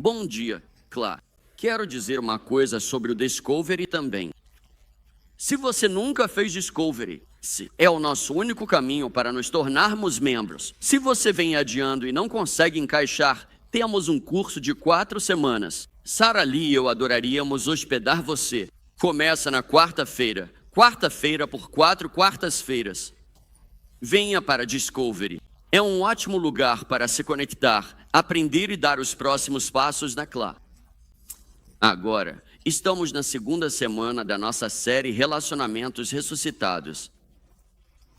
Bom dia, Clá. Quero dizer uma coisa sobre o Discovery também. Se você nunca fez Discovery, é o nosso único caminho para nos tornarmos membros. Se você vem adiando e não consegue encaixar, temos um curso de 4 semanas. Sarah Lee e eu adoraríamos hospedar você. Começa na quarta-feira. Quarta-feira por 4 quartas-feiras. Venha para Discovery. É um ótimo lugar para se conectar, aprender e dar os próximos passos na Clá. Agora, estamos na segunda semana da nossa série Relacionamentos Ressuscitados.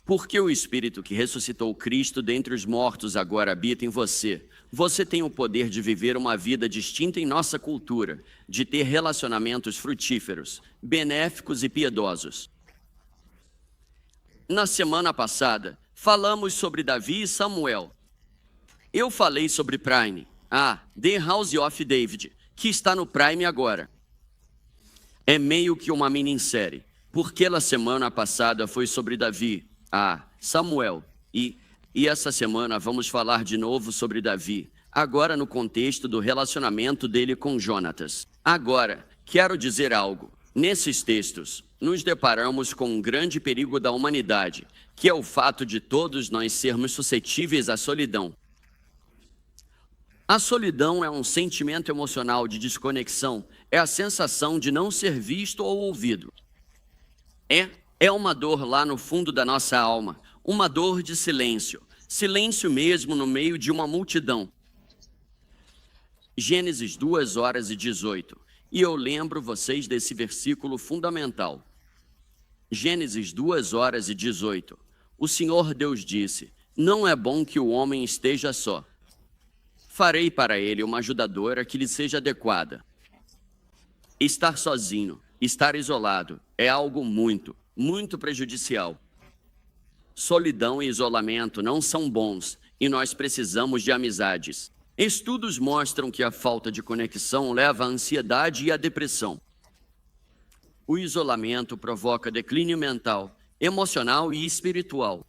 Porque o Espírito que ressuscitou Cristo dentre os mortos agora habita em você. Você tem o poder de viver uma vida distinta em nossa cultura, de ter relacionamentos frutíferos, benéficos e piedosos. Na semana passada, falamos sobre Davi e Samuel. Eu falei sobre Prime, The House of David, que está no Prime agora. É meio que uma minissérie, porque a semana passada foi sobre Davi, Samuel, e essa semana vamos falar de novo sobre Davi, agora no contexto do relacionamento dele com Jonatas. Agora, quero dizer algo. Nesses textos, nos deparamos com um grande perigo da humanidade, que é o fato de todos nós sermos suscetíveis à solidão. A solidão é um sentimento emocional de desconexão, é a sensação de não ser visto ou ouvido. É uma dor lá no fundo da nossa alma, uma dor de silêncio, silêncio mesmo no meio de uma multidão. Gênesis 2:18, e eu lembro vocês desse versículo fundamental. Gênesis 2:18, o Senhor Deus disse, não é bom que o homem esteja só. Farei para ele uma ajudadora que lhe seja adequada. Estar sozinho, estar isolado, é algo muito, muito prejudicial. Solidão e isolamento não são bons e nós precisamos de amizades. Estudos mostram que a falta de conexão leva à ansiedade e à depressão. O isolamento provoca declínio mental, emocional e espiritual.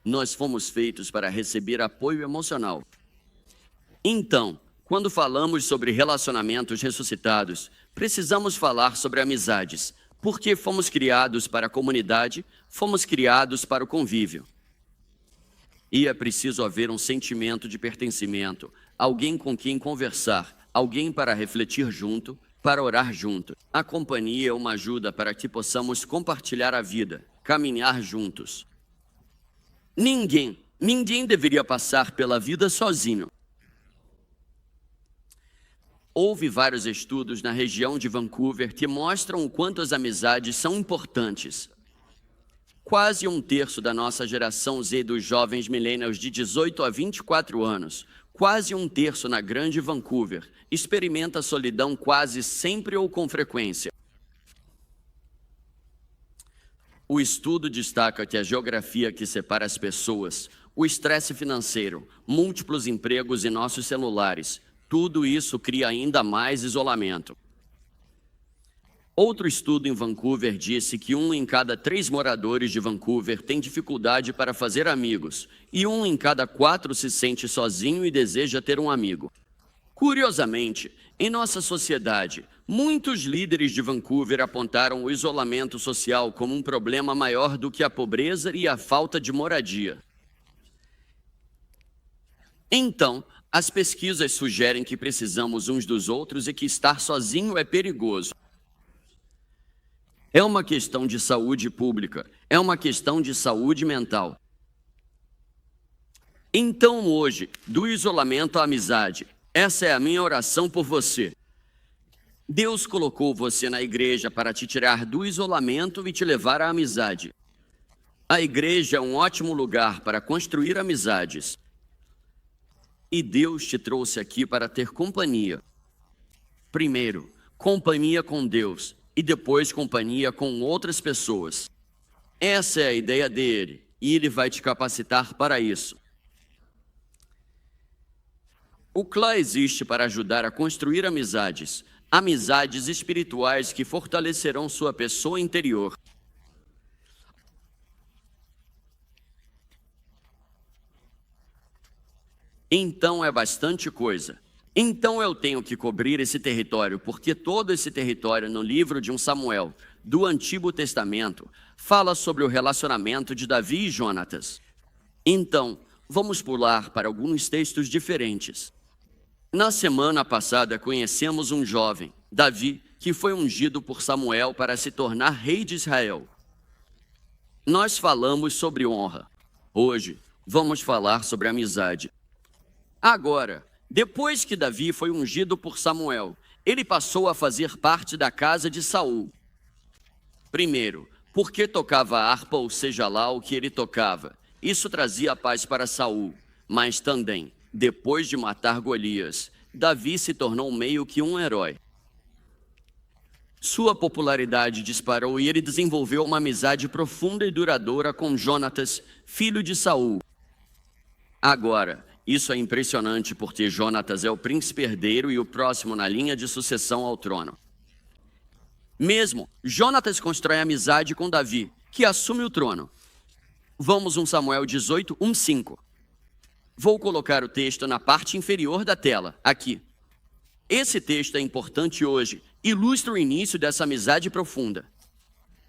Nós fomos feitos para receber apoio emocional. Então, quando falamos sobre relacionamentos ressuscitados, precisamos falar sobre amizades, porque fomos criados para a comunidade, fomos criados para o convívio. E é preciso haver um sentimento de pertencimento, alguém com quem conversar, alguém para refletir junto, para orar junto. A companhia é uma ajuda para que possamos compartilhar a vida, caminhar juntos. Ninguém deveria passar pela vida sozinho. Houve vários estudos na região de Vancouver que mostram o quanto as amizades são importantes. Quase 1/3 da nossa geração Z dos jovens millennials de 18 a 24 anos, quase 1/3 na grande Vancouver, experimenta solidão quase sempre ou com frequência. O estudo destaca que a geografia que separa as pessoas, o estresse financeiro, múltiplos empregos e nossos celulares, tudo isso cria ainda mais isolamento. Outro estudo em Vancouver disse que 1 em cada 3 moradores de Vancouver tem dificuldade para fazer amigos, e 1 em cada 4 se sente sozinho e deseja ter um amigo. Curiosamente, em nossa sociedade, muitos líderes de Vancouver apontaram o isolamento social como um problema maior do que a pobreza e a falta de moradia. Então, as pesquisas sugerem que precisamos uns dos outros e que estar sozinho é perigoso. É uma questão de saúde pública, é uma questão de saúde mental. Então hoje, do isolamento à amizade, essa é a minha oração por você. Deus colocou você na igreja para te tirar do isolamento e te levar à amizade. A igreja é um ótimo lugar para construir amizades. E Deus te trouxe aqui para ter companhia. Primeiro, companhia com Deus e depois companhia com outras pessoas. Essa é a ideia dele e ele vai te capacitar para isso. O Clá existe para ajudar a construir amizades, amizades espirituais que fortalecerão sua pessoa interior. Então é bastante coisa. Então eu tenho que cobrir esse território, porque todo esse território no livro de 1 Samuel, do Antigo Testamento, fala sobre o relacionamento de Davi e Jonatas. Então, vamos pular para alguns textos diferentes. Na semana passada, conhecemos um jovem, Davi, que foi ungido por Samuel para se tornar rei de Israel. Nós falamos sobre honra. Hoje, vamos falar sobre amizade. Agora, depois que Davi foi ungido por Samuel, ele passou a fazer parte da casa de Saul. Primeiro, porque tocava a harpa, ou seja lá o que ele tocava. Isso trazia paz para Saul, mas também, depois de matar Golias, Davi se tornou meio que um herói. Sua popularidade disparou e ele desenvolveu uma amizade profunda e duradoura com Jonatas, filho de Saul. Agora, isso é impressionante porque Jonatas é o príncipe herdeiro e o próximo na linha de sucessão ao trono. Mesmo, Jonatas constrói amizade com Davi, que assume o trono. Vamos 1 Samuel 18, 1:5. Vou colocar o texto na parte inferior da tela, aqui. Esse texto é importante hoje, ilustra o início dessa amizade profunda.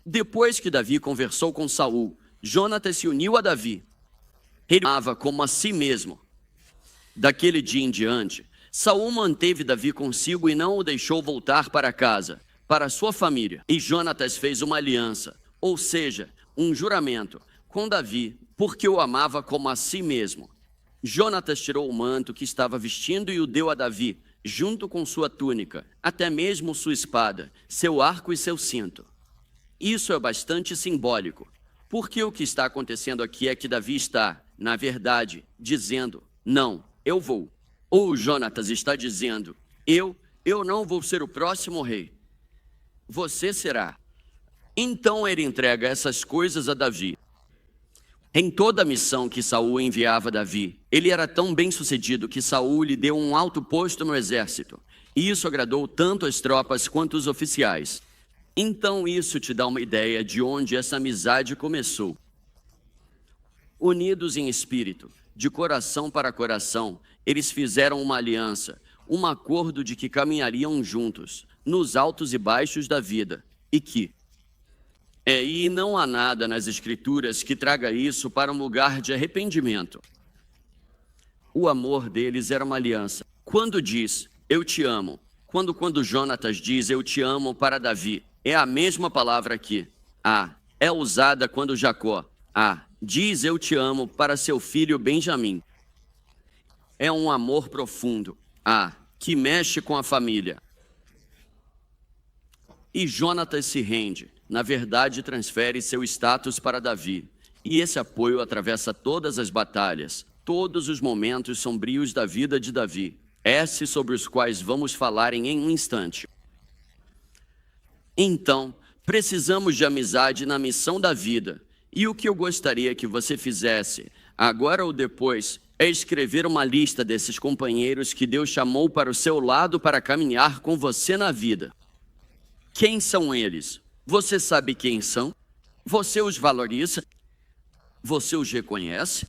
Depois que Davi conversou com Saul, Jonatas se uniu a Davi. Ele amava como a si mesmo. Daquele dia em diante, Saul manteve Davi consigo e não o deixou voltar para casa, para sua família. E Jonatas fez uma aliança, ou seja, um juramento, com Davi, porque o amava como a si mesmo. Jonatas tirou o manto que estava vestindo e o deu a Davi, junto com sua túnica, até mesmo sua espada, seu arco e seu cinto. Isso é bastante simbólico, porque o que está acontecendo aqui é que Davi está, na verdade, dizendo, não, eu vou. Ou Jonatas está dizendo, eu não vou ser o próximo rei. Você será. Então ele entrega essas coisas a Davi. Em toda a missão que Saul enviava a Davi, ele era tão bem sucedido que Saul lhe deu um alto posto no exército. E isso agradou tanto as tropas quanto os oficiais. Então isso te dá uma ideia de onde essa amizade começou. Unidos em espírito, de coração para coração, eles fizeram uma aliança, um acordo de que caminhariam juntos, nos altos e baixos da vida, e não há nada nas Escrituras que traga isso para um lugar de arrependimento. O amor deles era uma aliança. Quando diz, eu te amo, quando Jonatas diz, eu te amo para Davi, é a mesma palavra aqui. É usada quando Jacó, diz eu te amo para seu filho Benjamim. É um amor profundo, que mexe com a família. E Jonatas se rende, na verdade transfere seu status para Davi. E esse apoio atravessa todas as batalhas, todos os momentos sombrios da vida de Davi, esses sobre os quais vamos falar em um instante. Então, precisamos de amizade na missão da vida. E o que eu gostaria que você fizesse, agora ou depois, é escrever uma lista desses companheiros que Deus chamou para o seu lado para caminhar com você na vida. Quem são eles? Você sabe quem são? Você os valoriza? Você os reconhece?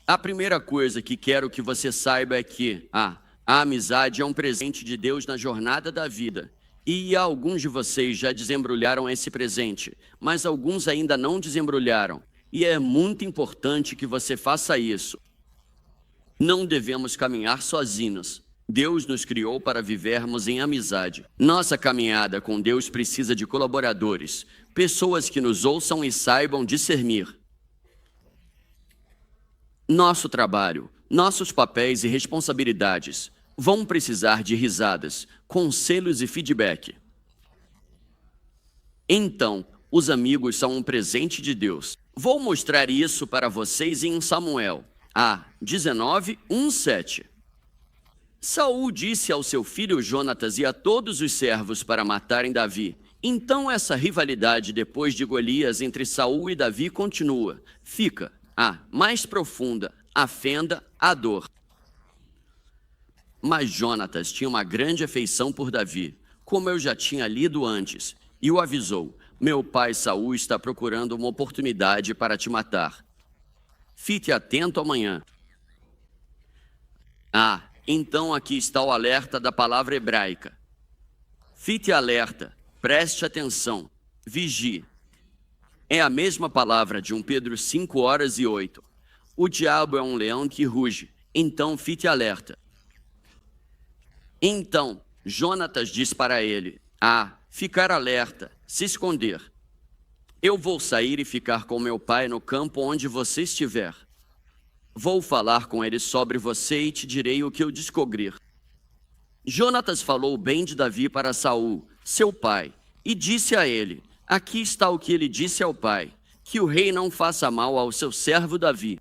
A primeira coisa que quero que você saiba é que a amizade é um presente de Deus na jornada da vida. E alguns de vocês já desembrulharam esse presente, mas alguns ainda não desembrulharam. E é muito importante que você faça isso. Não devemos caminhar sozinhos. Deus nos criou para vivermos em amizade. Nossa caminhada com Deus precisa de colaboradores, pessoas que nos ouçam e saibam discernir. Nosso trabalho, nossos papéis e responsabilidades vão precisar de risadas, conselhos e feedback. Então, os amigos são um presente de Deus. Vou mostrar isso para vocês em Samuel 19, 1:7. Saul disse ao seu filho Jonatas e a todos os servos para matarem Davi. Então essa rivalidade depois de Golias entre Saul e Davi continua. Fica mais profunda, a fenda, a dor. Mas Jonatas tinha uma grande afeição por Davi, como eu já tinha lido antes, e o avisou: meu pai Saul está procurando uma oportunidade para te matar. Fique atento amanhã. Então aqui está o alerta da palavra hebraica. Fique alerta, preste atenção, vigie. É a mesma palavra de 1 Pedro 5:8. O diabo é um leão que ruge, então fique alerta. Então Jonatas diz para ele: ficar alerta, se esconder. Eu vou sair e ficar com meu pai no campo onde você estiver. Vou falar com ele sobre você e te direi o que eu descobrir. Jonatas falou bem de Davi para Saul, seu pai, e disse a ele: aqui está o que ele disse ao pai, que o rei não faça mal ao seu servo Davi.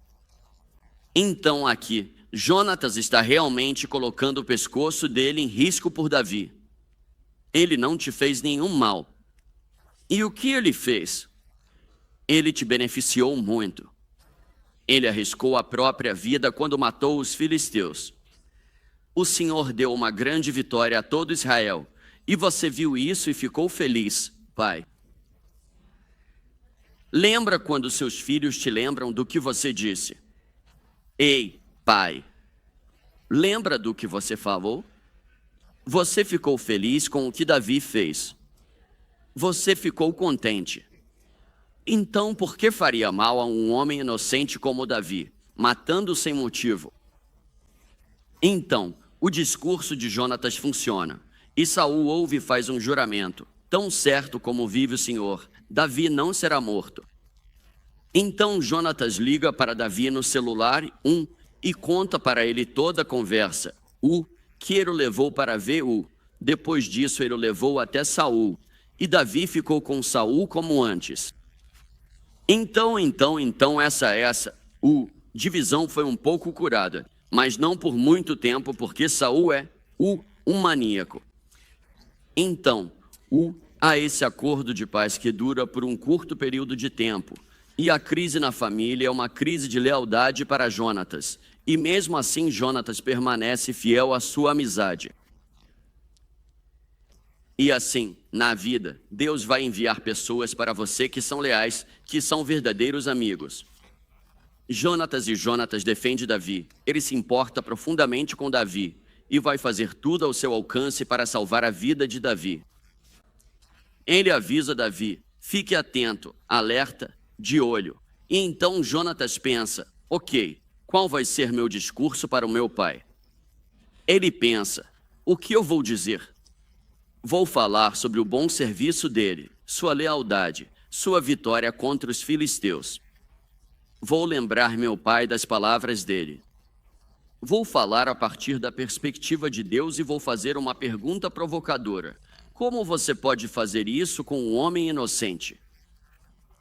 Então aqui, Jonatas está realmente colocando o pescoço dele em risco por Davi. Ele não te fez nenhum mal. E o que ele fez? Ele te beneficiou muito. Ele arriscou a própria vida quando matou os filisteus. O Senhor deu uma grande vitória a todo Israel, e você viu isso e ficou feliz, pai. Lembra quando seus filhos te lembram do que você disse? Ei, pai, lembra do que você falou? Você ficou feliz com o que Davi fez. Você ficou contente. Então, por que faria mal a um homem inocente como Davi, matando sem motivo? Então, o discurso de Jonatas funciona, e Saul ouve e faz um juramento: tão certo como vive o Senhor, Davi não será morto. Então Jonatas liga para Davi no celular e conta para ele toda a conversa, que ele o levou para ver Depois disso ele o levou até Saul, e Davi ficou com Saul como antes. Então, essa divisão foi um pouco curada, mas não por muito tempo, porque Saul é um maníaco. Então, há esse acordo de paz que dura por um curto período de tempo, e a crise na família é uma crise de lealdade para Jonatas, e mesmo assim Jonatas permanece fiel à sua amizade. E assim, na vida, Deus vai enviar pessoas para você que são leais, que são verdadeiros amigos. Jonatas defende Davi. Ele se importa profundamente com Davi e vai fazer tudo ao seu alcance para salvar a vida de Davi. Ele avisa Davi: fique atento, alerta, de olho. E então Jonatas pensa: ok, qual vai ser meu discurso para o meu pai? Ele pensa: o que eu vou dizer? Vou falar sobre o bom serviço dele, sua lealdade, sua vitória contra os filisteus. Vou lembrar meu pai das palavras dele. Vou falar a partir da perspectiva de Deus e vou fazer uma pergunta provocadora: como você pode fazer isso com um homem inocente?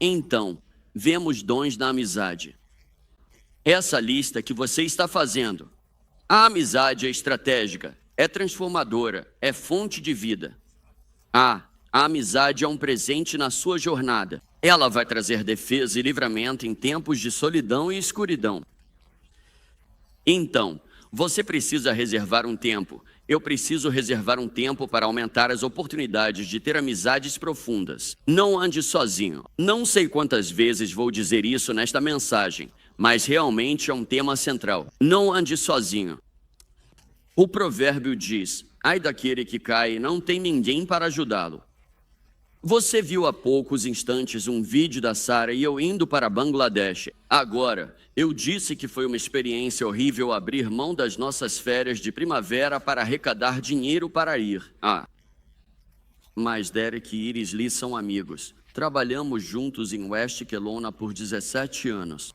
Então, vemos dons da amizade. Essa lista que você está fazendo. A amizade é estratégica, é transformadora, é fonte de vida. A amizade é um presente na sua jornada. Ela vai trazer defesa e livramento em tempos de solidão e escuridão. Então, você precisa reservar um tempo. Eu preciso reservar um tempo para aumentar as oportunidades de ter amizades profundas. Não ande sozinho. Não sei quantas vezes vou dizer isso nesta mensagem, mas realmente é um tema central. Não ande sozinho. O provérbio diz: ai daquele que cai, não tem ninguém para ajudá-lo. Você viu há poucos instantes um vídeo da Sara e eu indo para Bangladesh. Agora, eu disse que foi uma experiência horrível abrir mão das nossas férias de primavera para arrecadar dinheiro para ir. Mas Derek e Iris Lee são amigos. Trabalhamos juntos em West Kelowna por 17 anos.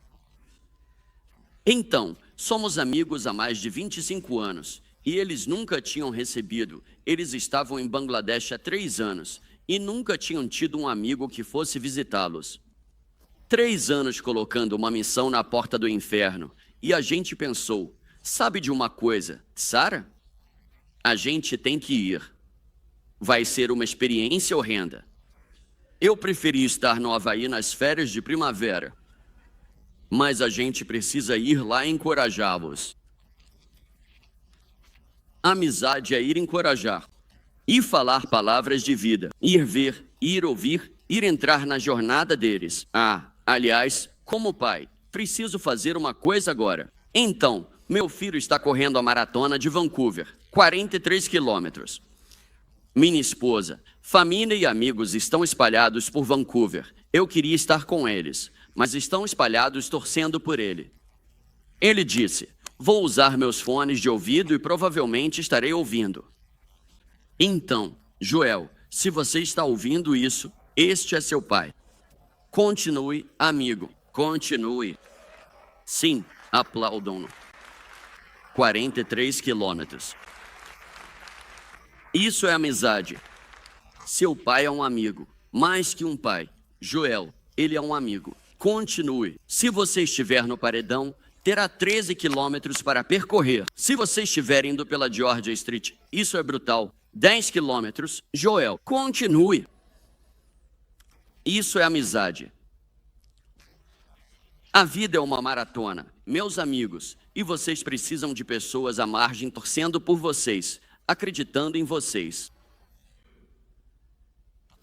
Então, somos amigos há mais de 25 anos. E eles nunca tinham recebido. Eles estavam em Bangladesh há 3 anos. E nunca tinham tido um amigo que fosse visitá-los. 3 anos colocando uma missão na porta do inferno. E a gente pensou: sabe de uma coisa, Sara? A gente tem que ir. Vai ser uma experiência horrenda. Eu preferi estar no Havaí nas férias de primavera. Mas a gente precisa ir lá e encorajá-los. Amizade é ir encorajar. Ir falar palavras de vida. Ir ver, ir ouvir, ir entrar na jornada deles. Aliás, como pai, preciso fazer uma coisa agora. Então, Meu filho está correndo a maratona de Vancouver, 43 quilômetros. Minha esposa, família e amigos estão espalhados por Vancouver. Eu queria estar com eles, mas estão espalhados torcendo por ele. Ele disse: vou usar meus fones de ouvido e provavelmente estarei ouvindo. Então, Joel, se você está ouvindo isso, este é seu pai. Continue, amigo, continue. Sim, aplaudam-no. 43 quilômetros. Isso é amizade. Seu pai é um amigo, mais que um pai. Joel, ele é um amigo. Continue. Se você estiver no paredão, terá 13 quilômetros para percorrer. Se você estiver indo pela Georgia Street, isso é brutal. 10 quilômetros. Joel, continue. Isso é amizade. A vida é uma maratona, meus amigos, e vocês precisam de pessoas à margem torcendo por vocês, acreditando em vocês.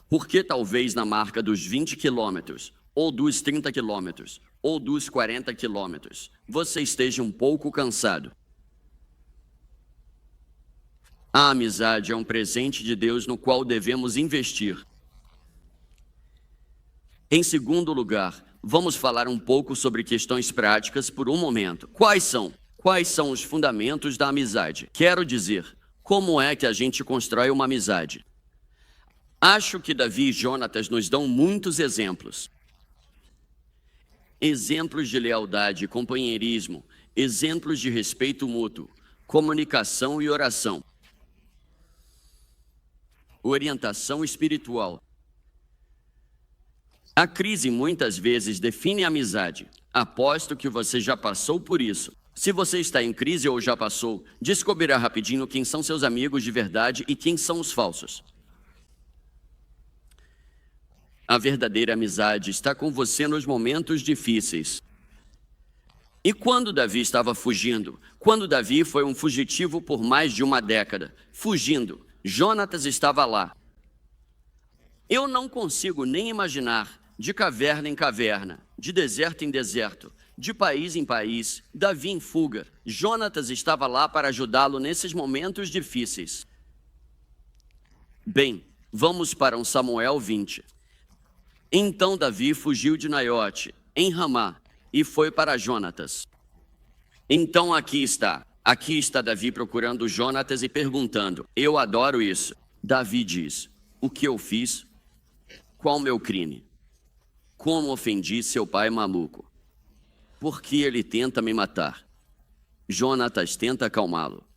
Porque talvez na marca dos 20 quilômetros, ou dos 30 quilômetros, ou dos 40 quilômetros, você esteja um pouco cansado. A amizade é um presente de Deus no qual devemos investir. Em segundo lugar, vamos falar um pouco sobre questões práticas por um momento. Quais são os fundamentos da amizade? Quero dizer, como é que a gente constrói uma amizade? Acho que Davi e Jonatas nos dão muitos exemplos. Exemplos de lealdade e companheirismo, exemplos de respeito mútuo, comunicação e oração, orientação espiritual. A crise muitas vezes define a amizade. Aposto que você já passou por isso. Se você está em crise ou já passou, descobrirá rapidinho quem são seus amigos de verdade e quem são os falsos. A verdadeira amizade está com você nos momentos difíceis. E quando Davi estava fugindo, quando Davi foi um fugitivo por mais de uma década, fugindo, Jonatas estava lá. Eu não consigo nem imaginar, de caverna em caverna, de deserto em deserto, de país em país, Davi em fuga, Jonatas estava lá para ajudá-lo nesses momentos difíceis. Bem, vamos para 1 Samuel 20. Então Davi fugiu de Naiote, em Ramá, e foi para Jonatas. Então aqui está Davi procurando Jonatas e perguntando: eu adoro isso. Davi diz: o que eu fiz? Qual meu crime? Como ofendi seu pai maluco? Por que ele tenta me matar? Jonatas tenta acalmá-lo.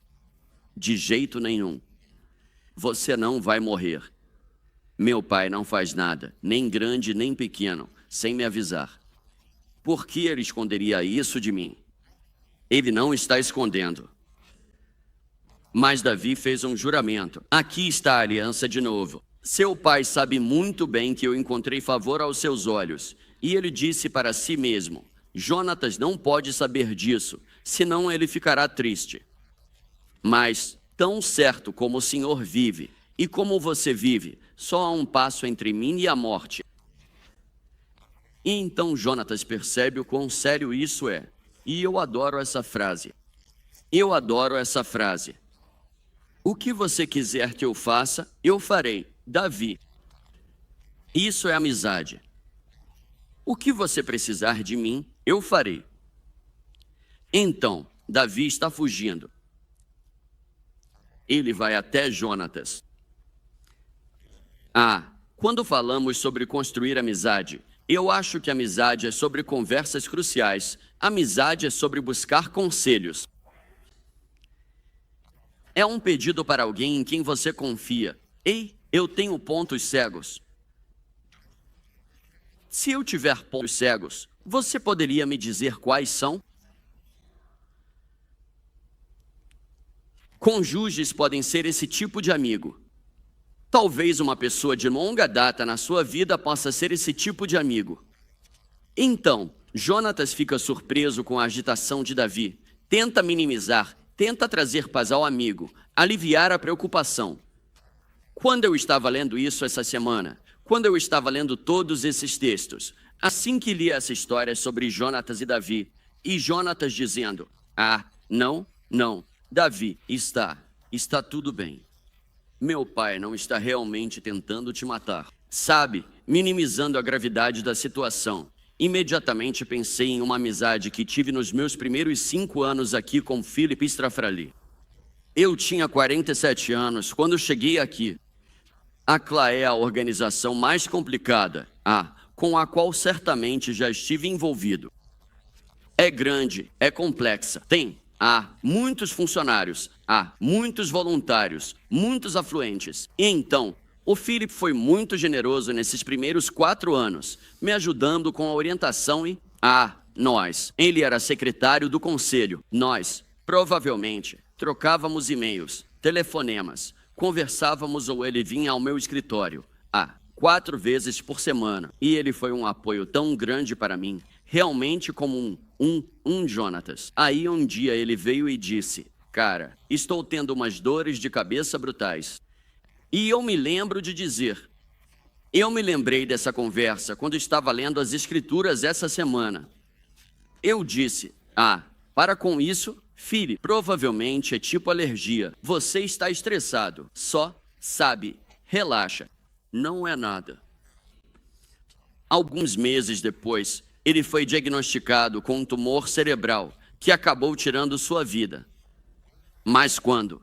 De jeito nenhum. Você não vai morrer. Meu pai não faz nada, nem grande nem pequeno, sem me avisar. Por que ele esconderia isso de mim? Ele não está escondendo. Mas Davi fez um juramento. Aqui está a aliança de novo. Seu pai sabe muito bem que eu encontrei favor aos seus olhos. E ele disse para si mesmo: Jonatas não pode saber disso, senão ele ficará triste. Mas, tão certo como o Senhor vive, e como você vive, só há um passo entre mim e a morte. E então Jonatas percebe o quão sério isso é. E eu adoro essa frase. Eu adoro essa frase. O que você quiser que eu faça, eu farei. Davi. Isso é amizade. O que você precisar de mim, eu farei. Então, Davi está fugindo. Ele vai até Jonatas. Quando falamos sobre construir amizade, eu acho que amizade é sobre conversas cruciais. Amizade é sobre buscar conselhos. É um pedido para alguém em quem você confia. Ei, eu tenho pontos cegos. Se eu tiver pontos cegos, você poderia me dizer quais são? Cônjuges podem ser esse tipo de amigo. Talvez uma pessoa de longa data na sua vida possa ser esse tipo de amigo. Então, Jonatas fica surpreso com a agitação de Davi. Tenta minimizar, tenta trazer paz ao amigo, aliviar a preocupação. Quando eu estava lendo isso essa semana, quando eu estava lendo todos esses textos, assim que li essa história sobre Jonatas e Davi, e Jonatas dizendo: Não, não. Davi, está tudo bem. Meu pai não está realmente tentando te matar. Sabe, minimizando a gravidade da situação. Imediatamente pensei em uma amizade que tive nos meus primeiros 5 anos aqui com Philip Strafrali. Eu tinha 47 anos quando cheguei aqui. A CLA é a organização mais complicada, com a qual certamente já estive envolvido. É grande, é complexa, tem muitos funcionários, muitos voluntários, muitos afluentes. E então, o Philip foi muito generoso nesses primeiros 4 anos, me ajudando com a orientação e, ele era secretário do conselho. Nós, provavelmente, trocávamos e-mails, telefonemas, conversávamos ou ele vinha ao meu escritório, 4 vezes por semana. E ele foi um apoio tão grande para mim, realmente como um Jonatas. Aí um dia ele veio e disse, cara, estou tendo umas dores de cabeça brutais. E eu me lembro de dizer, eu me lembrei dessa conversa quando estava lendo as escrituras essa semana. Eu disse, para com isso, filho, provavelmente é tipo alergia. Você está estressado. Só, sabe, relaxa. Não é nada. Alguns meses depois, ele foi diagnosticado com um tumor cerebral que acabou tirando sua vida. Mas quando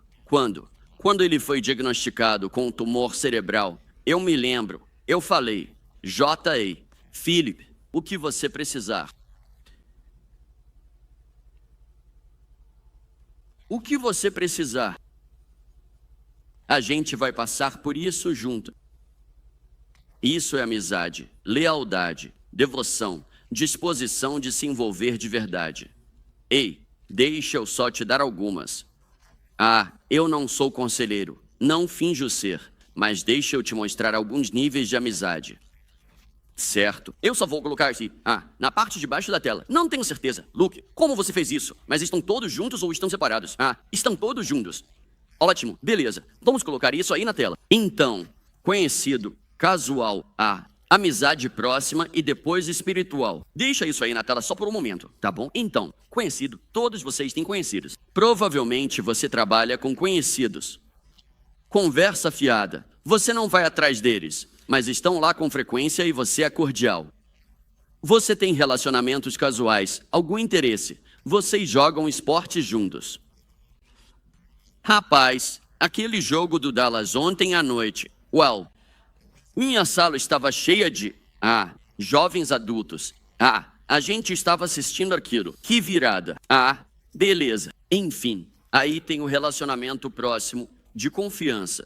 ele foi diagnosticado com um tumor cerebral, eu me lembro, eu falei, J.A., Philip, o que você precisar. O que você precisar. A gente vai passar por isso junto. Isso é amizade, lealdade, devoção, disposição de se envolver de verdade. Ei, deixa eu só te dar algumas. Eu não sou conselheiro, não finjo ser, mas deixa eu te mostrar alguns níveis de amizade. Certo. Eu só vou colocar aqui, na parte de baixo da tela. Não tenho certeza. Luke, como você fez isso? Mas estão todos juntos ou estão separados? Estão todos juntos. Ótimo, beleza. Vamos colocar isso aí na tela. Então, conhecido, casual, amizade próxima e depois espiritual. Deixa isso aí na tela só por um momento, tá bom? Então, conhecido, todos vocês têm conhecidos. Provavelmente você trabalha com conhecidos. Conversa fiada. Você não vai atrás deles, mas estão lá com frequência e você é cordial. Você tem relacionamentos casuais, algum interesse. Vocês jogam esportes juntos. Rapaz, aquele jogo do Dallas ontem à noite. Uau! Minha sala estava cheia de, jovens adultos. A gente estava assistindo aquilo. Que virada. Beleza. Enfim, aí tem o relacionamento próximo de confiança.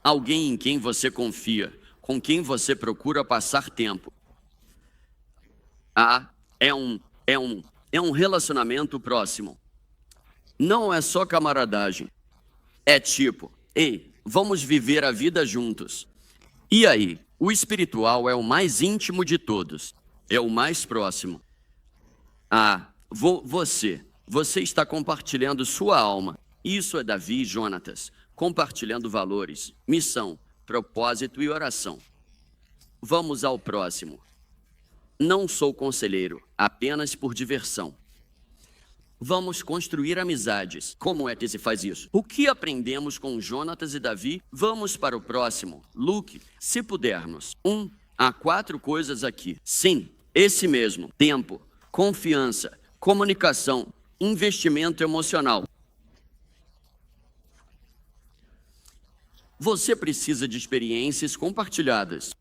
Alguém em quem você confia, com quem você procura passar tempo. É um relacionamento próximo. Não é só camaradagem. É tipo, ei, vamos viver a vida juntos. E aí, o espiritual é o mais íntimo de todos. É o mais próximo. Você está compartilhando sua alma. Isso é Davi e Jonatas, compartilhando valores, missão, propósito e oração. Vamos ao próximo. Não sou conselheiro, apenas por diversão. Vamos construir amizades. Como é que se faz isso? O que aprendemos com Jonatas e Davi? Vamos para o próximo. Luke, se pudermos. Há 4 coisas aqui. Sim, esse mesmo. Tempo, confiança, comunicação, investimento emocional. Você precisa de experiências compartilhadas.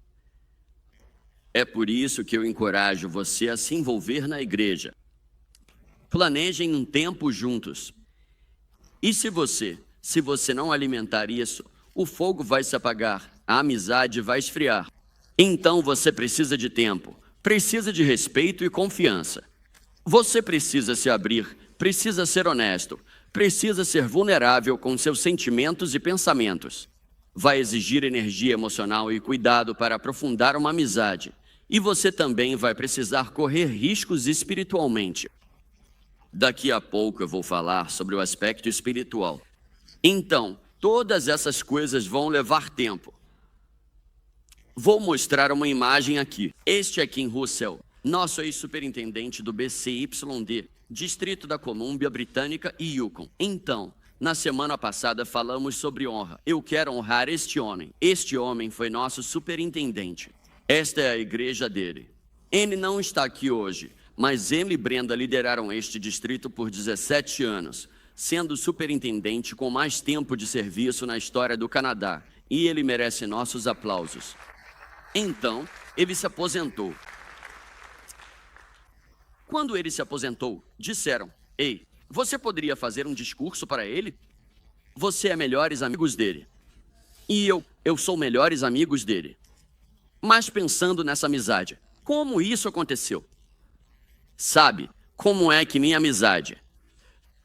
É por isso que eu encorajo você a se envolver na igreja. Planejem um tempo juntos. E se você não alimentar isso, o fogo vai se apagar, a amizade vai esfriar. Então você precisa de tempo, precisa de respeito e confiança. Você precisa se abrir, precisa ser honesto, precisa ser vulnerável com seus sentimentos e pensamentos. Vai exigir energia emocional e cuidado para aprofundar uma amizade. E você também vai precisar correr riscos espiritualmente. Daqui a pouco eu vou falar sobre o aspecto espiritual. Então, todas essas coisas vão levar tempo. Vou mostrar uma imagem aqui. Este é Kim Russell, nosso ex-superintendente do BCYD. Distrito da Colômbia Britânica e Yukon. Então, na semana passada falamos sobre honra. Eu quero honrar este homem. Este homem foi nosso superintendente. Esta é a igreja dele. Ele não está aqui hoje, mas ele e Brenda lideraram este distrito por 17 anos, sendo o superintendente com mais tempo de serviço na história do Canadá, e ele merece nossos aplausos. Então, ele se aposentou. Quando ele se aposentou, disseram: "Ei, você poderia fazer um discurso para ele? Você é melhores amigos dele. E eu sou melhores amigos dele." Mas pensando nessa amizade, como isso aconteceu? Sabe, como é que minha amizade?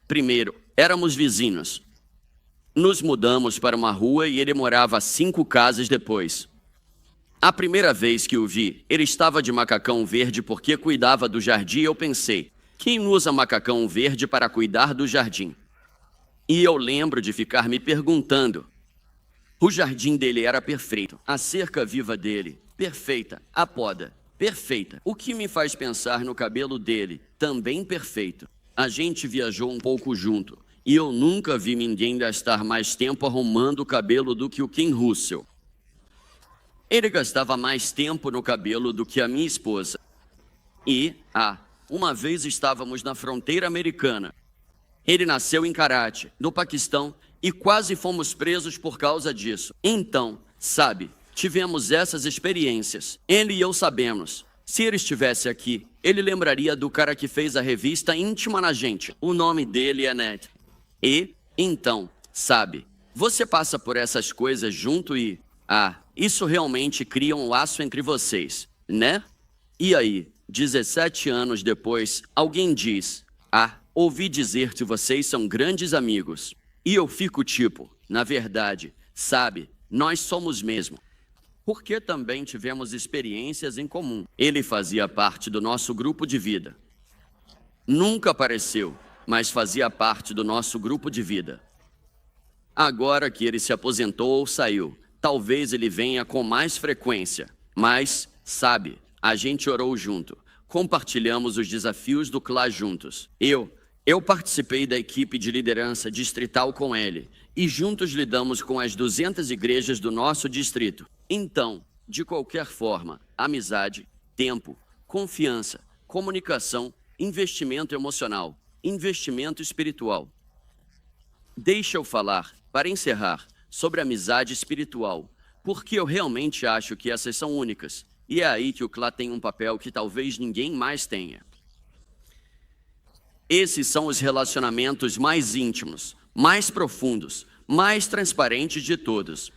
Primeiro, éramos vizinhos. Nos mudamos para uma rua e ele morava 5 casas depois. A primeira vez que o vi, ele estava de macacão verde porque cuidava do jardim e eu pensei: quem usa macacão verde para cuidar do jardim? E eu lembro de ficar me perguntando. O jardim dele era perfeito, a cerca viva dele, perfeita, a poda, perfeita. O que me faz pensar no cabelo dele, também perfeito. A gente viajou um pouco junto e eu nunca vi ninguém gastar mais tempo arrumando o cabelo do que o Ken Russell. Ele gastava mais tempo no cabelo do que a minha esposa. E, uma vez estávamos na fronteira americana. Ele nasceu em Karachi, no Paquistão, e quase fomos presos por causa disso. Então, sabe, tivemos essas experiências. Ele e eu sabemos. Se ele estivesse aqui, ele lembraria do cara que fez a revista íntima na gente. O nome dele é Ned. E, então, sabe, você passa por essas coisas junto e... isso realmente cria um laço entre vocês, né? E aí, 17 anos depois, alguém diz: ouvi dizer que vocês são grandes amigos. E eu fico tipo, na verdade, sabe, nós somos mesmo. Porque também tivemos experiências em comum. Ele fazia parte do nosso grupo de vida. Nunca apareceu, mas fazia parte do nosso grupo de vida. Agora que ele se aposentou ou saiu, talvez ele venha com mais frequência, mas, sabe, a gente orou junto, compartilhamos os desafios do CLA juntos. Eu participei da equipe de liderança distrital com ele, e juntos lidamos com as 200 igrejas do nosso distrito. Então, de qualquer forma, amizade, tempo, confiança, comunicação, investimento emocional, investimento espiritual. Deixa eu falar, para encerrar, sobre amizade espiritual, porque eu realmente acho que essas são únicas, e é aí que o CLA tem um papel que talvez ninguém mais tenha. Esses são os relacionamentos mais íntimos, mais profundos, mais transparentes de todos.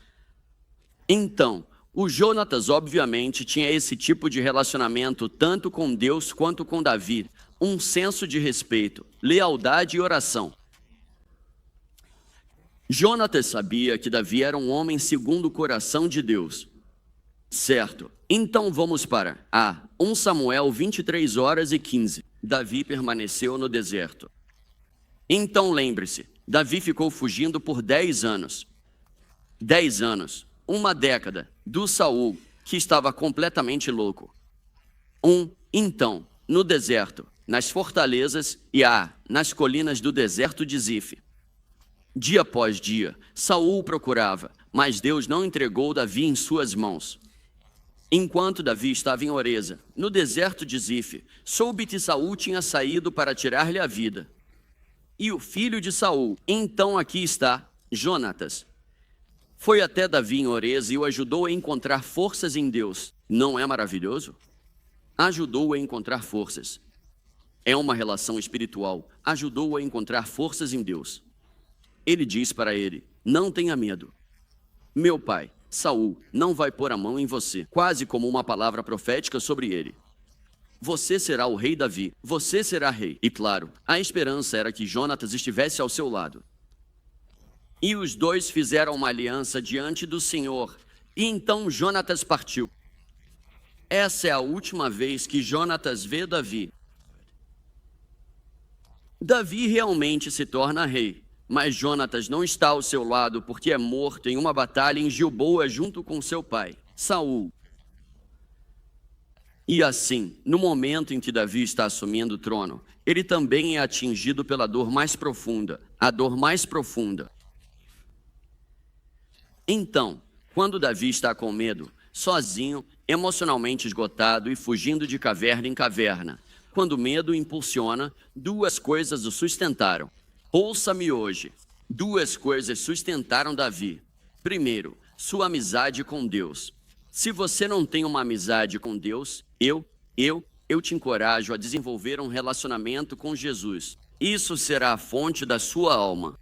Então, o Jonatas obviamente tinha esse tipo de relacionamento tanto com Deus quanto com Davi, um senso de respeito, lealdade e oração. Jonatas sabia que Davi era um homem segundo o coração de Deus. Certo, então vamos para 1 Samuel 23h15. Davi permaneceu no deserto. Então lembre-se, Davi ficou fugindo por 10 anos. 10 anos, uma década, do Saul, que estava completamente louco. Então, no deserto, nas fortalezas e nas colinas do deserto de Zif. Dia após dia, Saul o procurava, mas Deus não entregou Davi em suas mãos. Enquanto Davi estava em Oreza, no deserto de Zif, soube que Saul tinha saído para tirar-lhe a vida. E o filho de Saul, então aqui está, Jonatas, foi até Davi em Oreza e o ajudou a encontrar forças em Deus. Não é maravilhoso? Ajudou-o a encontrar forças. É uma relação espiritual. Ajudou-o a encontrar forças em Deus. Ele diz para ele: não tenha medo. Meu pai, Saul, não vai pôr a mão em você, quase como uma palavra profética sobre ele. Você será o rei Davi, você será rei. E claro, a esperança era que Jonatas estivesse ao seu lado. E os dois fizeram uma aliança diante do Senhor, e então Jonatas partiu. Essa é a última vez que Jonatas vê Davi. Davi realmente se torna rei. Mas Jonatas não está ao seu lado porque é morto em uma batalha em Gilboa junto com seu pai, Saul. E assim, no momento em que Davi está assumindo o trono, ele também é atingido pela dor mais profunda, a dor mais profunda. Então, quando Davi está com medo, sozinho, emocionalmente esgotado e fugindo de caverna em caverna, quando o medo o impulsiona, duas coisas o sustentaram. Ouça-me hoje. Duas coisas sustentaram Davi. Primeiro, sua amizade com Deus. Se você não tem uma amizade com Deus, eu te encorajo a desenvolver um relacionamento com Jesus. Isso será a fonte da sua alma.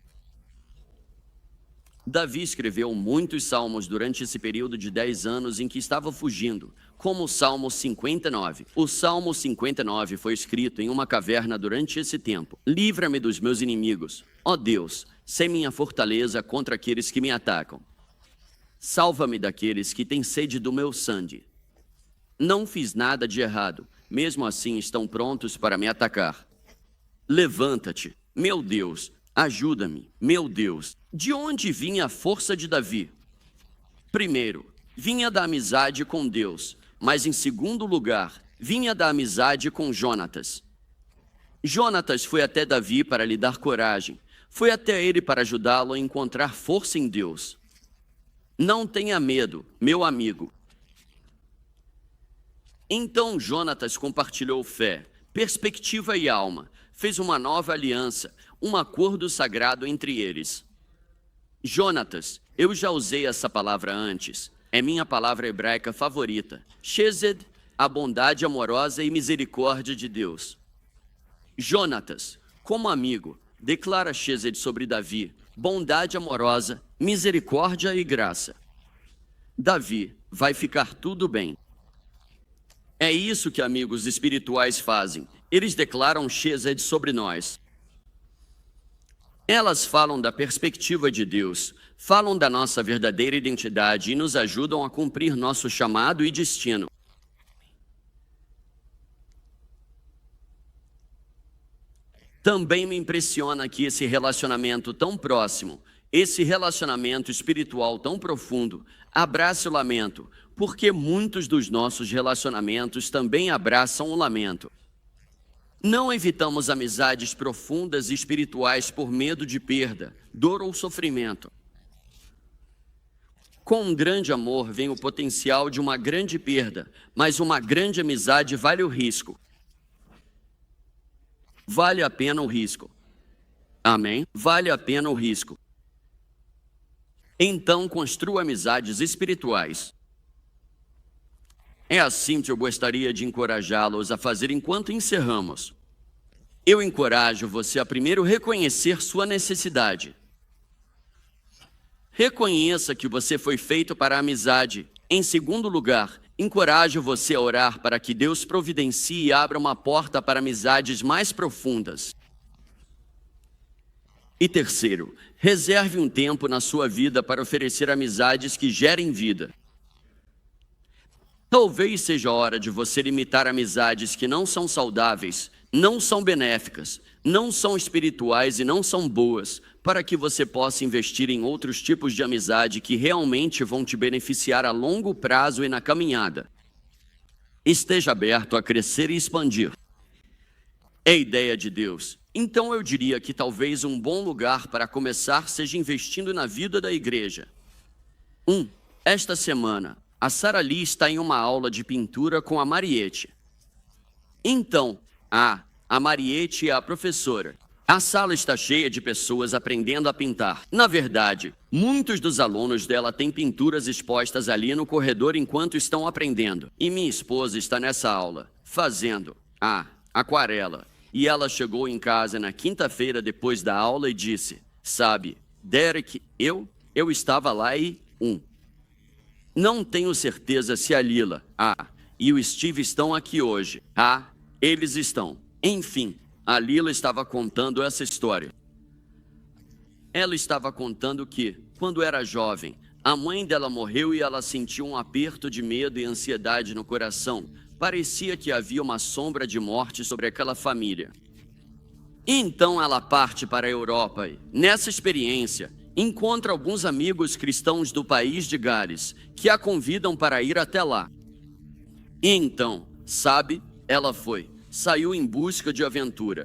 Davi escreveu muitos salmos durante esse período de 10 anos em que estava fugindo, como o Salmo 59. O Salmo 59 foi escrito em uma caverna durante esse tempo. Livra-me dos meus inimigos, ó Deus, sei minha fortaleza contra aqueles que me atacam. Salva-me daqueles que têm sede do meu sangue. Não fiz nada de errado, mesmo assim estão prontos para me atacar. Levanta-te, meu Deus, ajuda-me, meu Deus. De onde vinha a força de Davi? Primeiro, vinha da amizade com Deus, mas em segundo lugar, vinha da amizade com Jonatas. Jonatas foi até Davi para lhe dar coragem, foi até ele para ajudá-lo a encontrar força em Deus. Não tenha medo, meu amigo. Então Jonatas compartilhou fé, perspectiva e alma, fez uma nova aliança, um acordo sagrado entre eles. Jonatas, eu já usei essa palavra antes, é minha palavra hebraica favorita. Chesed, a bondade amorosa e misericórdia de Deus. Jonatas, como amigo, declara Chesed sobre Davi, bondade amorosa, misericórdia e graça. Davi, vai ficar tudo bem. É isso que amigos espirituais fazem. Eles declaram Chesed sobre nós. Elas falam da perspectiva de Deus, falam da nossa verdadeira identidade e nos ajudam a cumprir nosso chamado e destino. Também me impressiona que esse relacionamento tão próximo, esse relacionamento espiritual tão profundo, abrace o lamento, porque muitos dos nossos relacionamentos também abraçam o lamento. Não evitamos amizades profundas e espirituais por medo de perda, dor ou sofrimento. Com um grande amor vem o potencial de uma grande perda, mas uma grande amizade vale o risco. Vale a pena o risco. Amém? Vale a pena o risco. Então construa amizades espirituais. É assim que eu gostaria de encorajá-los a fazer enquanto encerramos. Eu encorajo você a primeiro reconhecer sua necessidade. Reconheça que você foi feito para a amizade. Em segundo lugar, encorajo você a orar para que Deus providencie e abra uma porta para amizades mais profundas. E terceiro, reserve um tempo na sua vida para oferecer amizades que gerem vida. Talvez seja a hora de você limitar amizades que não são saudáveis, não são benéficas, não são espirituais e não são boas, para que você possa investir em outros tipos de amizade que realmente vão te beneficiar a longo prazo e na caminhada. Esteja aberto a crescer e expandir. É a ideia de Deus. Então eu diria que talvez um bom lugar para começar seja investindo na vida da igreja. Esta semana, a Sara Lee está em uma aula de pintura com a Mariette. Então, a Mariette é a professora. A sala está cheia de pessoas aprendendo a pintar. Na verdade, muitos dos alunos dela têm pinturas expostas ali no corredor enquanto estão aprendendo. E minha esposa está nessa aula, fazendo aquarela. E ela chegou em casa na quinta-feira depois da aula e disse, sabe, Derek, eu estava lá e não tenho certeza se a Lila, e o Steve estão aqui hoje. Eles estão. Enfim, a Lila estava contando essa história. Ela estava contando que, quando era jovem, a mãe dela morreu e ela sentiu um aperto de medo e ansiedade no coração. Parecia que havia uma sombra de morte sobre aquela família. Então ela parte para a Europa e, nessa experiência, encontra alguns amigos cristãos do país de Gales, que a convidam para ir até lá. E então, Sabe, ela foi, saiu em busca de aventura.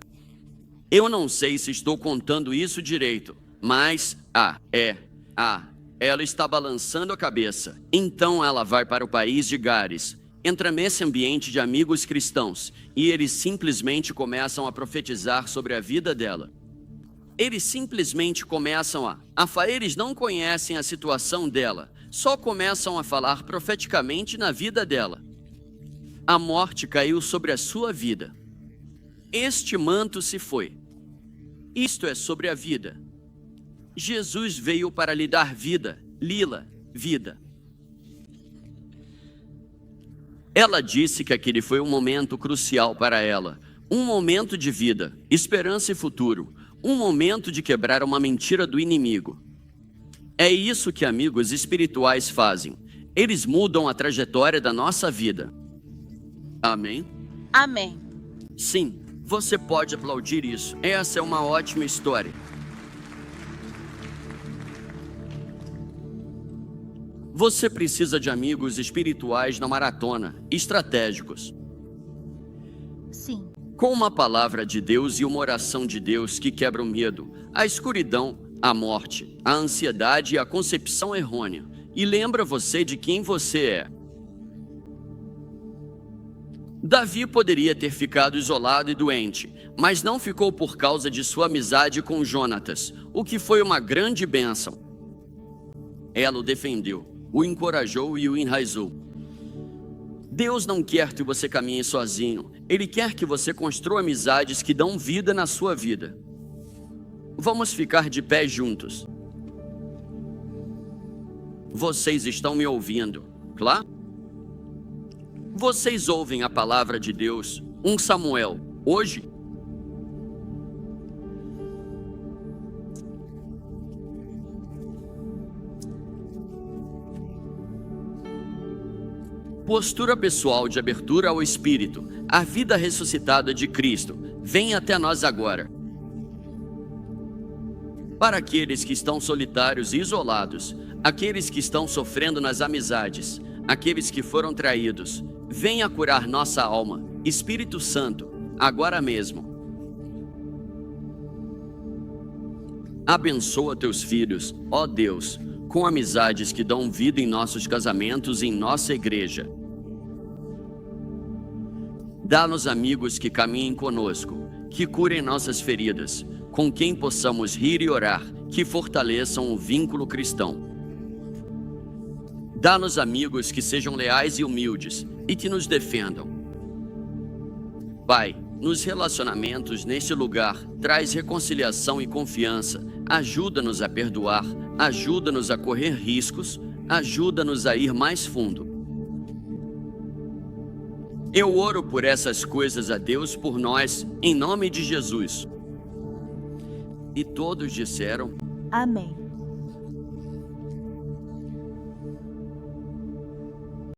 Eu não sei se estou contando isso direito, mas ela está balançando a cabeça. Então ela vai para o país de Gades, entra nesse ambiente de amigos cristãos e eles simplesmente começam a profetizar sobre a vida dela. Eles simplesmente começam eles não conhecem a situação dela, só começam a falar profeticamente na vida dela. A morte caiu sobre a sua vida. Este manto se foi. Isto é sobre a vida. Jesus veio para lhe dar vida, Lila, vida. Ela disse que aquele foi um momento crucial para ela, um momento de vida, esperança e futuro, um momento de quebrar uma mentira do inimigo. É isso que amigos espirituais fazem. Eles mudam a trajetória da nossa vida. Amém? Amém. Sim, você pode aplaudir isso. Essa é uma ótima história. Você precisa de amigos espirituais na maratona, estratégicos. Sim. Com uma palavra de Deus e uma oração de Deus que quebra o medo, a escuridão, a morte, a ansiedade e a concepção errônea. E lembra você de quem você é. Davi poderia ter ficado isolado e doente, mas não ficou por causa de sua amizade com Jonatas, o que foi uma grande bênção. Ela o defendeu, o encorajou e o enraizou. Deus não quer que você caminhe sozinho. Ele quer que você construa amizades que dão vida na sua vida. Vamos ficar de pé juntos. Vocês estão me ouvindo, claro? Vocês ouvem a palavra de Deus, 1 Samuel, hoje? Postura pessoal de abertura ao Espírito, a vida ressuscitada de Cristo, vem até nós agora. Para aqueles que estão solitários e isolados, aqueles que estão sofrendo nas amizades, aqueles que foram traídos, venha curar nossa alma, Espírito Santo, agora mesmo. Abençoa teus filhos, ó Deus, com amizades que dão vida em nossos casamentos e em nossa igreja. Dá-nos amigos que caminhem conosco, que curem nossas feridas, com quem possamos rir e orar, que fortaleçam o vínculo cristão. Dá-nos amigos que sejam leais e humildes e que nos defendam. Pai, nos relacionamentos neste lugar, traz reconciliação e confiança, ajuda-nos a perdoar, ajuda-nos a correr riscos, ajuda-nos a ir mais fundo. Eu oro por essas coisas a Deus por nós, em nome de Jesus. E todos disseram: Amém.